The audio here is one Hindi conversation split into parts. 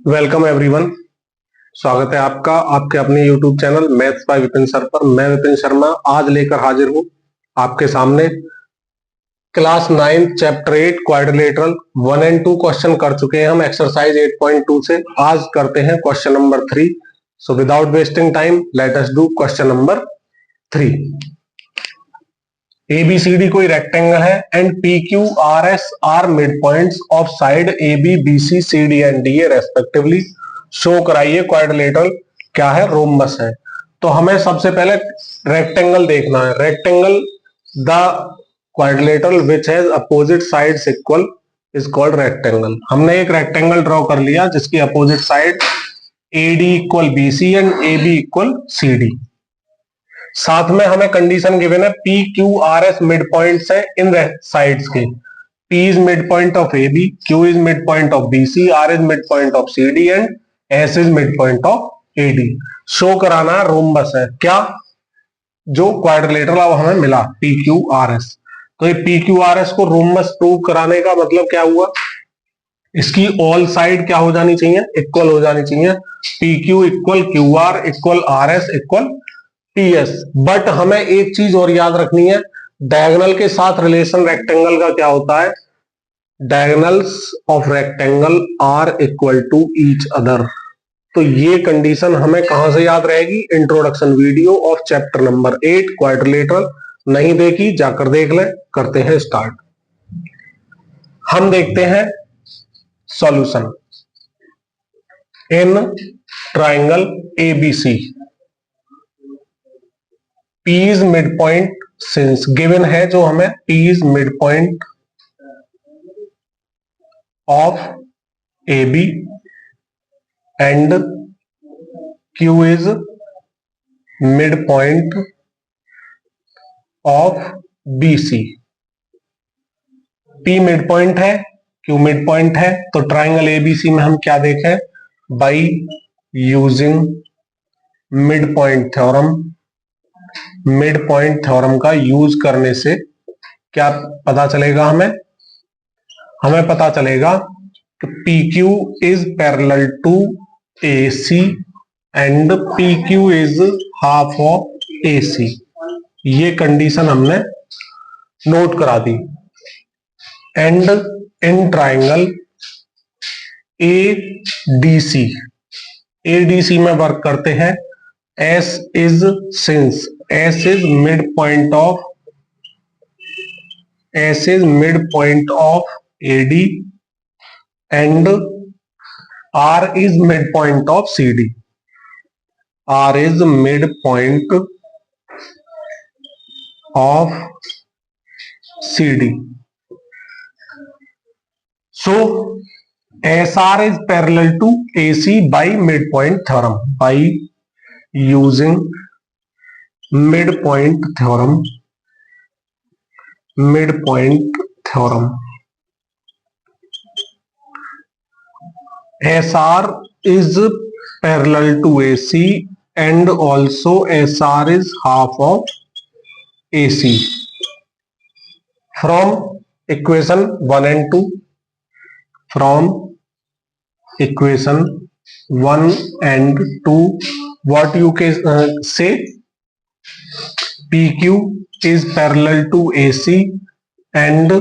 Welcome everyone. स्वागत है आपका आपके अपने YouTube channel maths by Vipin sir पर। मैं विपिन शर्मा आज लेकर हाजिर हूं आपके सामने class 9 chapter 8 quadrilateral 1 and 2 question कर चुके हैं हम एक्सरसाइज 8.2 से। आज करते हैं question number 3। So without wasting time let us do question number 3। ABCD कोई रेक्टेंगल है and PQRS are midpoints of side AB BC CD and DA respectively. Show कराइए क्वाड्रिलेटरल क्या है, रोम्बस है। तो हमें सबसे पहले रेक्टेंगल देखना है। Rectangle the quadrilateral which has opposite sides equal is called rectangle. हमने एक रेक्टेंगल ड्रॉ कर लिया जिसकी opposite side AD equal BC and AB equal CD। साथ में हमें कंडीशन गिवन है PQRS मिड पॉइंट्स है इन साइड्स के। P is mid point of AB, Q is mid point of BC, R is mid point of CD and S is mid point of AD। Show कराना रोम्बस है क्या, जो क्वाड्रिलेटरल अब हमें मिला PQRS। तो ये PQRS को रोम्बस प्रूव कराने का मतलब क्या हुआ, इसकी ऑल साइड क्या हो जानी चाहिए, इक्वल हो जानी चाहिए। PQ equal QR equal RS equal TS। But हमें एक चीज और याद रखनी है, डायगोनल के साथ रिलेशन रेक्टेंगल का क्या होता है, diagonals of rectangle are equal to each other. तो ये कंडीशन हमें कहां से याद रहेगी, introduction video of chapter number 8 quadrilateral. नहीं देखी जाकर देख ले। करते हैं स्टार्ट। हम देखते हैं solution in triangle ABC। P is midpoint since given है जो हमें P is midpoint of AB and Q is midpoint of BC। P midpoint है, Q midpoint है, तो ट्राइंगल ABC में हम क्या देखें, by using midpoint theorem. Mid point theorem का यूज करने से क्या पता चलेगा हमें पता चलेगा कि PQ is parallel to AC and PQ is half of AC। ये कंडीशन हमने नोट करा दी। एंड इन ट्राइंगल ADC में वर्क करते हैं। S is since S is midpoint of AD and R is midpoint of CD। R is midpoint of CD। So SR is parallel to AC by midpoint theorem। By using midpoint theorem SR is parallel to AC and also SR is half of AC। from equation 1 and 2 what you can say, PQ is parallel to AC and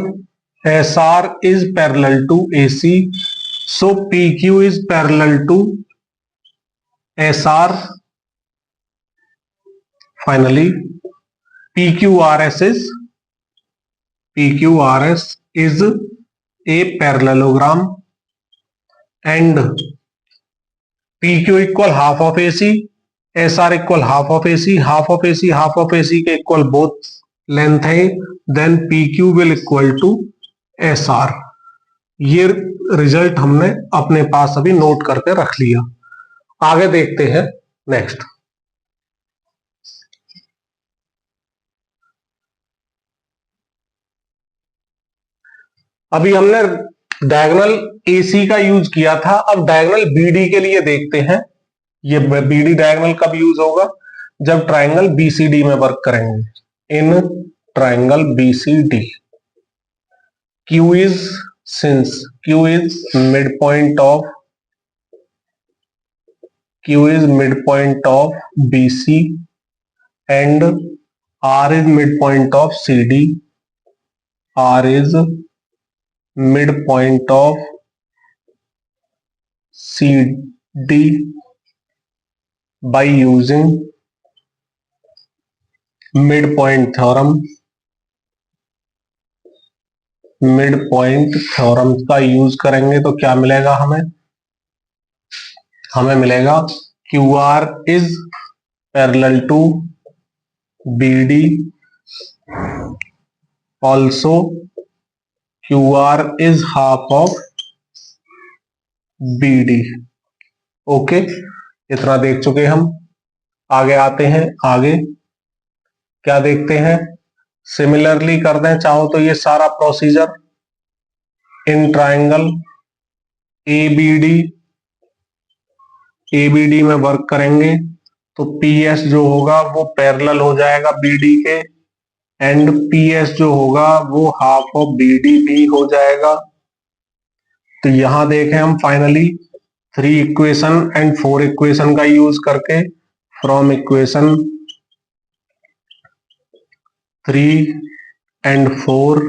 SR is parallel to AC। So PQ is parallel to SR। Finally PQRS is a parallelogram and PQ equal half of AC, SR equal half of AC, half of AC के इक्वल बोथ लेंथ है, then PQ will equal to SR। ये रिजल्ट हमने अपने पास अभी नोट करके रख लिया। आगे देखते हैं नेक्स्ट। अभी हमने डायगोनल AC का यूज किया था, अब डायगोनल BD के लिए देखते हैं। ये BD डायगोनल कब यूज होगा, जब ट्राइंगल BCD में वर्क करेंगे। In triangle BCD Q is since Q is midpoint of Q is midpoint of BC and R is midpoint of CD. R is midpoint of CD by using midpoint theorem. midpoint theorem का यूज करेंगे तो क्या मिलेगा हमें मिलेगा QR is parallel to BD, also QR is half of BD. Okay, इतना देख चुके हम। आगे आते हैं। आगे क्या देखते हैं? सिमिलरली कर दें चाहो तो ये सारा प्रोसीजर इन ट्राइंगल ABD में वर्क करेंगे तो PS जो होगा वो पैरेलल हो जाएगा BD के एंड PS जो होगा वो हाफ ऑफ BD भी हो जाएगा। तो यहां देखें हम फाइनली 3 इक्वेशन एंड 4 इक्वेशन का यूज करके फ्रॉम इक्वेशन 3 एंड 4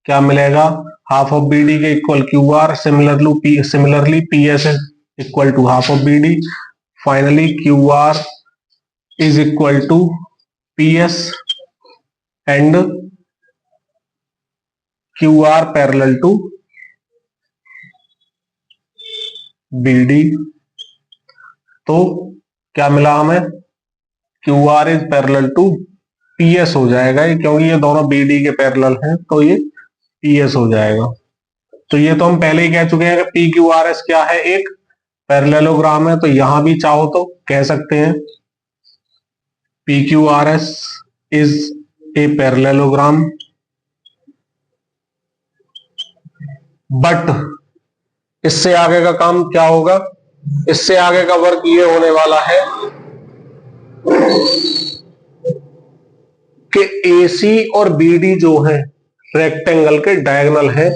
क्या मिलेगा? हाफ ऑफ BD के equal QR, similarly PS is equal to half of BD। Finally QR is equal to PS and QR parallel to BD। तो क्या मिला हमें? QR is parallel to PS हो जाएगा, क्योंकि ये दोनों BD के पैरेलल हैं तो ये PS हो जाएगा। तो ये तो हम पहले ही कह चुके हैं कि PQRS क्या है? एक पैरेललोग्राम है। तो यहां भी चाहो तो कह सकते हैं PQRS is a parallelogram, but इससे आगे का काम क्या होगा? इससे आगे का वर्क ये होने वाला है कि AC और BD जो है रेक्टेंगल के डायगोनल है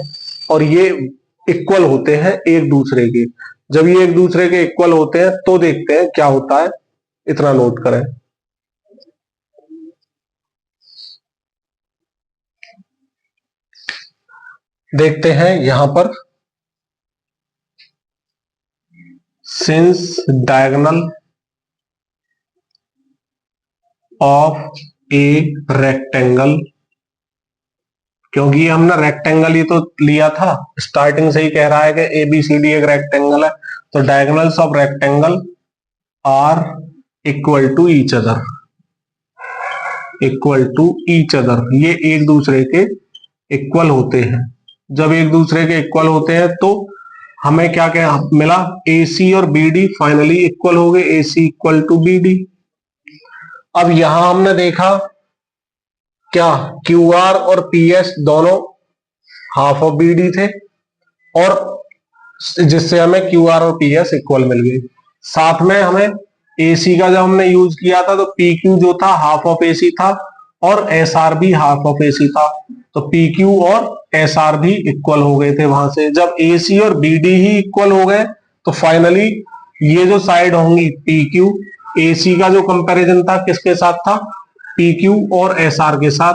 और ये इक्वल होते हैं एक दूसरे के। जब ये एक दूसरे के इक्वल होते हैं तो देखते हैं क्या होता है, इतना नोट करें। देखते हैं यहां पर, since diagonal of a rectangle, क्योंकि हमने रेक्टेंगल ही तो लिया था, स्टार्टिंग से ही कह रहा है कि ABCD एक रेक्टेंगल है, तो diagonals of rectangle are equal to each other, ये एक दूसरे के इक्वल होते हैं। जब एक दूसरे के इक्वल होते हैं तो हमें क्या क्या मिला? AC और BD फाइनली इक्वल हो गए, AC इक्वल टू BD। अब यहां हमने देखा क्या QR और PS दोनों हाफ ऑफ BD थे, और जिससे हमें QR और PS इक्वल मिल गए। साथ में हमें AC का जब हमने यूज किया था तो PQ जो था हाफ ऑफ AC था और SR भी हाफ ऑफ AC था, तो PQ और SR भी इक्वल हो गए थे वहां से। जब AC और BD ही इक्वल हो गए तो फाइनली ये जो साइड होंगी PQ, AC का जो कंपैरिजन था किसके साथ था? PQ और SR के साथ,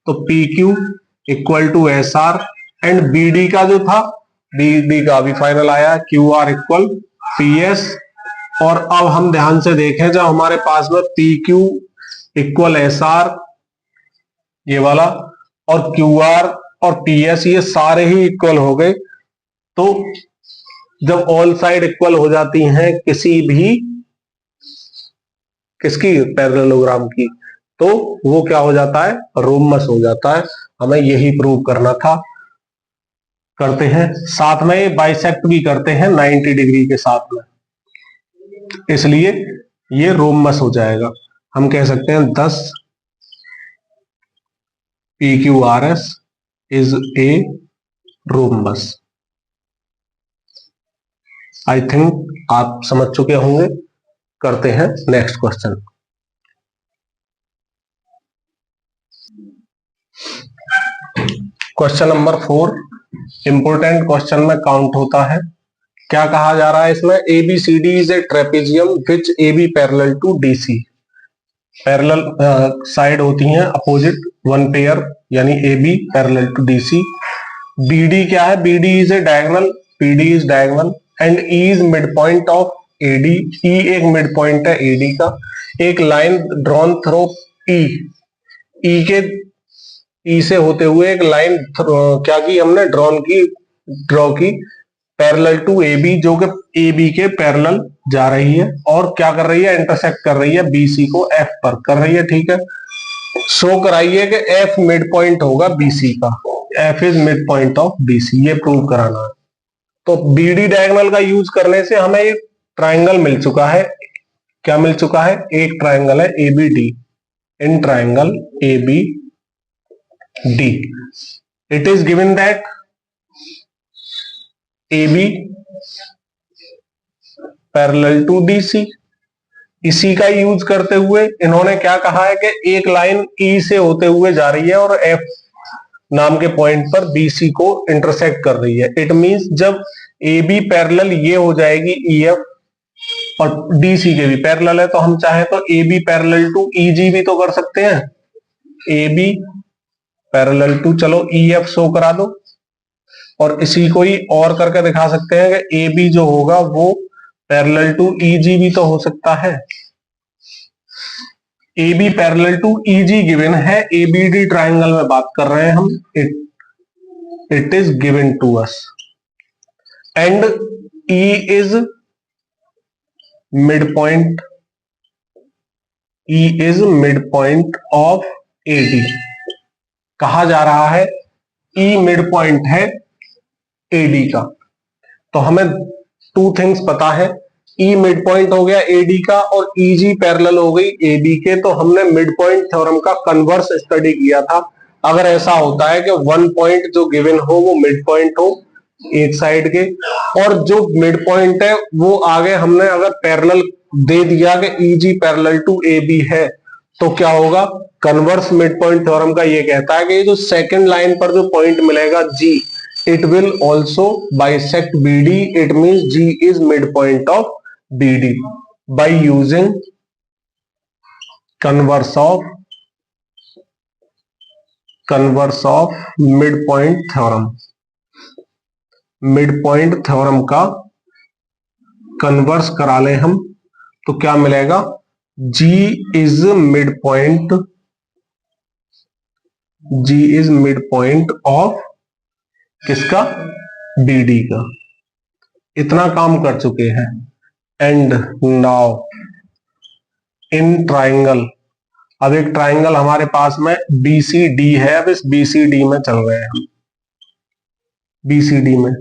तो PQ equal to SR and BD का जो था, BD का भी फाइनल आया QR इक्वल PS। और अब हम ध्यान से देखें, जब हमारे पास में PQ इक्वल SR ये वाला और QR और PS ये सारे ही इक्वल हो गए, तो जब ऑल साइड इक्वल हो जाती हैं किसकी? पैरेललोग्राम की, तो वो क्या हो जाता है? रोमस हो जाता है। हमें यही प्रूव करना था। करते हैं, साथ में ये बाइसेक्ट भी करते हैं 90 डिग्री के साथ में, इसलिए ये रोमस हो जाएगा। हम कह सकते हैं 10 PQRS is a rhombus. I think आप समझ चुके होंगे। करते हैं next question. Question number 4 important question में काउंट होता है क्या कहा जा रहा है इसमें, ABCD is a trapezium which AB parallel to DC, parallel side होती हैं अपोजिट वन पेयर, यानी AB parallel to DC। BD क्या है, BD is a diagonal, PD is diagonal and E is mid point of AD, E एक मिड पॉइंट है AD का। एक लाइन ड्रॉन थ्रो E के E से होते हुए एक लाइन क्या की हमने, ड्रॉ की पैरेलल टू AB, जो कि AB के पैरेलल जा रही है और क्या कर रही है, इंटरसेक्ट कर रही है BC को F पर कर रही है, ठीक है। शो कराइए कि F मिड पॉइंट होगा BC का, F is mid point of BC, ये प्रूव कराना है। तो BD डायगोनल का यूज करने से हमें एक ट्राइंगल मिल चुका है, क्या मिल चुका है, एक ट्राइंगल है ABD, in triangle ABD it is given that AB parallel to DC। इसी का यूज करते हुए इन्होंने क्या कहा है कि एक लाइन E से होते हुए जा रही है और F नाम के पॉइंट पर BC को इंटरसेक्ट कर रही है। इट मींस जब AB पैरेलल ये हो जाएगी EF और DC के भी पैरेलल है, तो हम चाहे तो AB पैरेलल टू EG भी तो कर सकते हैं, AB पैरेलल टू, चलो EF शो करा दो, और इसी को ही और करके दिखा सकते हैं कि AB जो होगा वो पैरेलल टू EG भी तो हो सकता है। AB parallel to EG given है, ABD ट्राइंगल में बात कर रहे हैं हम, it is given to us and E is mid point, E is mid point of AD। कहा जा रहा है E मिड पॉइंट है AD का, तो हमें टू थिंग्स पता है, E मिड पॉइंट हो गया AD का और EG पैरेलल हो गई AB के। तो हमने मिड पॉइंट थ्योरम का कन्वर्स स्टडी किया था। अगर ऐसा होता है कि वन पॉइंट जो गिवन हो वो मिड पॉइंट हो एक साइड के, और जो मिड पॉइंट है वो आगे हमने अगर पैरेलल दे दिया कि EG पैरेलल टू AB है, तो क्या होगा, कन्वर्स मिड पॉइंट थ्योरम का ये कहता है कि ये जो सेकंड लाइन पर जो पॉइंट मिलेगा G, it will also bisect BD, it means G is midpoint of BD by using converse of midpoint theorem। midpoint theorem का कन्वर्स करा ले हम तो क्या मिलेगा, G is midpoint, G is midpoint of किसका, BD का। इतना काम कर चुके हैं। एंड नाउ इन ट्राइंगल, अब एक ट्राइंगल हमारे पास में BCD है, अब इस BCD में चल रहे हैं हम। BCD में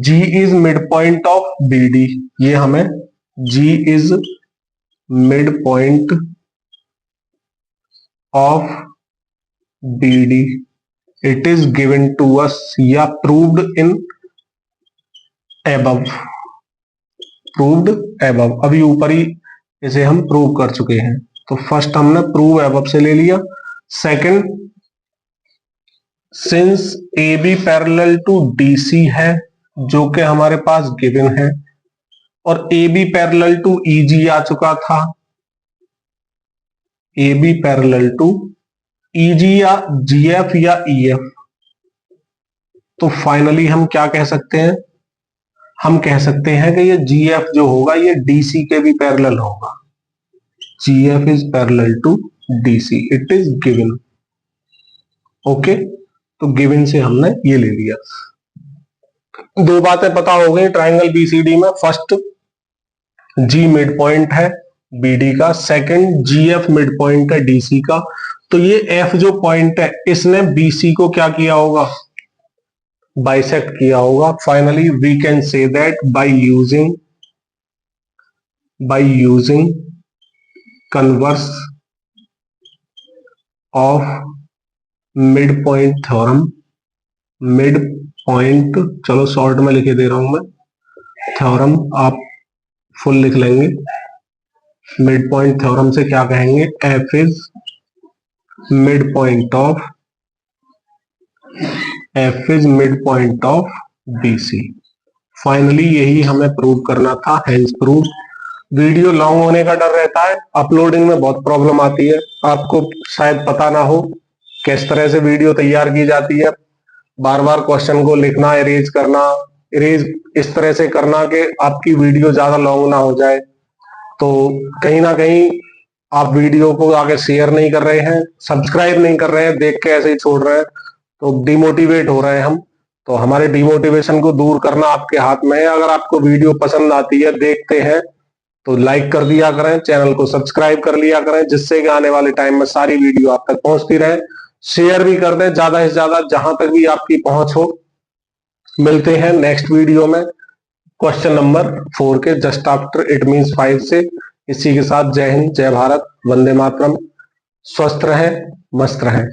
G is mid point of BD, ये हमें G is mid point of BD, it is given to us या proved in above, proved above. अभी ऊपर ही इसे हम प्रूव कर चुके हैं, तो फर्स्ट हमने प्रूव एबव से ले लिया। Second, since AB parallel to DC है जो कि हमारे पास गिवन है, और AB पैरेलल टू EG आ चुका था, AB पैरेलल टू EG या GF या EF, तो फाइनली हम क्या कह सकते हैं, हम कह सकते हैं कि ये GF जो होगा ये DC के भी पैरेलल होगा। GF is parallel to DC, it is given. Okay, तो गिवन से हमने ये ले लिया। दो बातें पता हो गई ट्राइंगल BCD में। फर्स्ट, G मिड पॉइंट है BD का। सेकंड, GF मिड पॉइंट है DC का। तो ये F जो पॉइंट है इसने BC को क्या किया होगा, बाइसेक्ट किया होगा। Finally we can say that by using converse of mid point theorem, mid point, चलो शॉर्ट में लिखे दे रहा हूं मैं, थ्योरम आप फुल लिख लेंगे। मिड पॉइंट थ्योरम से क्या कहेंगे, F is mid point of, F is midpoint of BC। Finally यही हमें प्रूव करना था, हेंस प्रूव। वीडियो लॉन्ग होने का डर रहता है, अपलोडिंग में बहुत प्रॉब्लम आती है, आपको शायद पता ना हो किस तरह से वीडियो तैयार की जाती है। बार बार क्वेश्चन को लिखना, इरेज करना, इरेज इस तरह से करना कि आपकी वीडियो ज्यादा लॉन्ग ना हो जाए। तो कहीं ना कहीं आप वीडियो को आगे शेयर नहीं कर रहे हैं, सब्सक्राइब नहीं कर रहे हैं, देख के ऐसे ही छोड़ रहे हैं, तो डिमोटिवेट हो रहे हैं हम। तो हमारे डिमोटिवेशन को दूर करना आपके हाथ में है। अगर आपको वीडियो पसंद आती है, देखते हैं, तो लाइक कर दिया करें, चैनल को सब्सक्राइब कर लिया करें, जिससे कि आने वाले टाइम में सारी वीडियो आप तक पहुंचती रहे। शेयर भी कर दें ज्यादा से ज्यादा, जहां तक भी आपकी पहुंच हो। मिलते हैं नेक्स्ट वीडियो में क्वेश्चन नंबर 4 के जस्ट आफ्टर इट मीन्स 5 से। इसी के साथ जय हिंद, जय भारत, वंदे मातरम। स्वस्थ रहें, मस्त रहें।